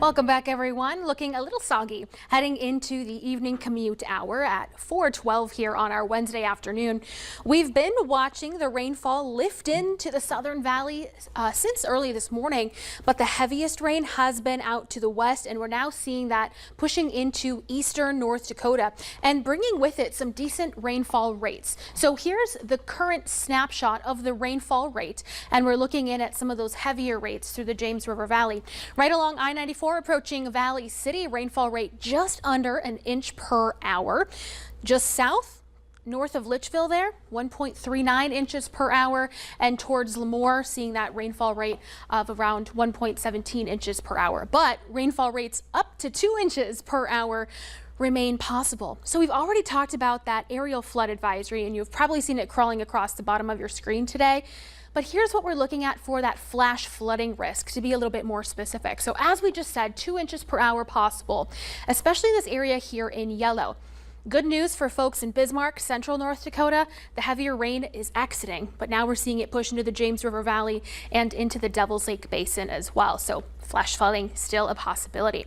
Welcome back, everyone. Looking a little soggy heading into the evening commute hour at 4:12 here on our Wednesday afternoon. We've been watching the rainfall lift into the Southern Valley since early this morning, but the heaviest rain has been out to the west, and we're now seeing that pushing into eastern North Dakota and bringing with it some decent rainfall rates. So here's the current snapshot of the rainfall rate, and we're looking in at some of those heavier rates through the James River Valley. Right along I-94 approaching Valley City, rainfall rate just under an inch per hour. Just south, north of Litchville there, 1.39 inches per hour, and towards Lemoore, seeing that rainfall rate of around 1.17 inches per hour. But rainfall rates up to 2 inches per hour remain possible. So we've already talked about that aerial flood advisory, and you've probably seen it crawling across the bottom of your screen today. But here's what we're looking at for that flash flooding risk, to be a little bit more specific. So as we just said, 2 inches per hour possible, especially this area here in yellow. Good news for folks in Bismarck, central North Dakota. The heavier rain is exiting, but now we're seeing it push into the James River Valley and into the Devil's Lake Basin as well. So flash flooding still a possibility.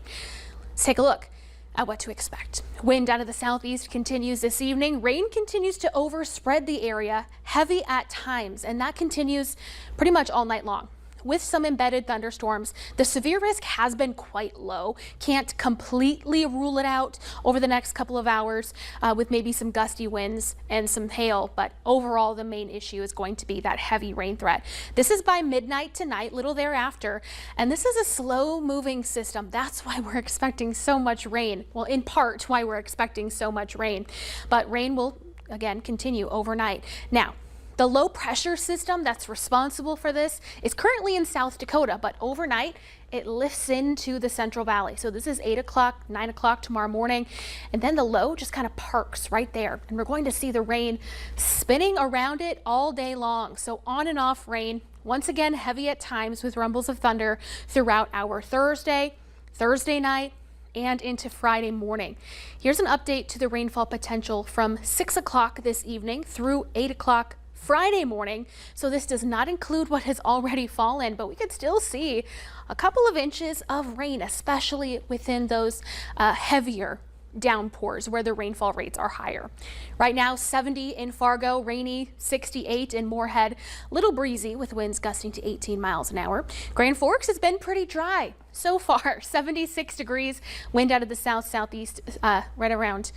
Let's take a look at what to expect. Wind out of the southeast continues this evening. Rain continues to overspread the area, heavy at times, and that continues pretty much all night long. With some embedded thunderstorms, the severe risk has been quite low. Can't completely rule it out over the next couple of hours with maybe some gusty winds and some hail, but overall the main issue is going to be that heavy rain threat. This is by midnight tonight, little thereafter, and this is a slow moving system. That's why we're expecting so much rain. Well, in part why we're expecting so much rain, but rain will again continue overnight. Now, the low pressure system that's responsible for this is currently in South Dakota, but overnight it lifts into the Central Valley. So this is 8 o'clock, 9 o'clock tomorrow morning, and then the low just kind of parks right there. And we're going to see the rain spinning around it all day long. So on and off rain, once again heavy at times with rumbles of thunder throughout our Thursday night, and into Friday morning. Here's an update to the rainfall potential from 6 o'clock this evening through 8 o'clock Friday morning. So this does not include what has already fallen, but we could still see a couple of inches of rain, especially within those heavier downpours where the rainfall rates are higher. Right now, 70 in Fargo, rainy, 68 in Moorhead, little breezy with winds gusting to 18 miles an hour. Grand Forks has been pretty dry so far, 76 degrees, wind out of the south-southeast right around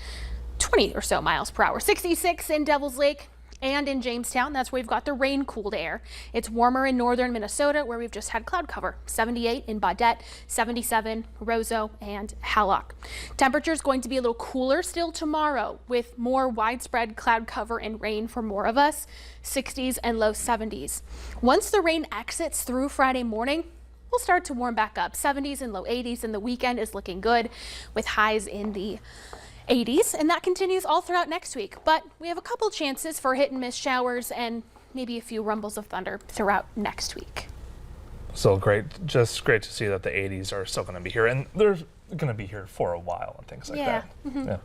20 or so miles per hour. 66 in Devil's Lake. And in Jamestown, that's where we've got the rain-cooled air. It's warmer in northern Minnesota, where we've just had cloud cover. 78 in Baudette, 77 Roseau and Hallock. Temperature is going to be a little cooler still tomorrow, with more widespread cloud cover and rain for more of us. 60s and low 70s. Once the rain exits through Friday morning, we'll start to warm back up. 70s and low 80s, and the weekend is looking good with highs in the 80s, and that continues all throughout next week. But we have a couple chances for hit and miss showers and maybe a few rumbles of thunder throughout next week. So just great to see that the 80s are still going to be here, and they're going to be here for a while and things like that. Mm-hmm. Yeah.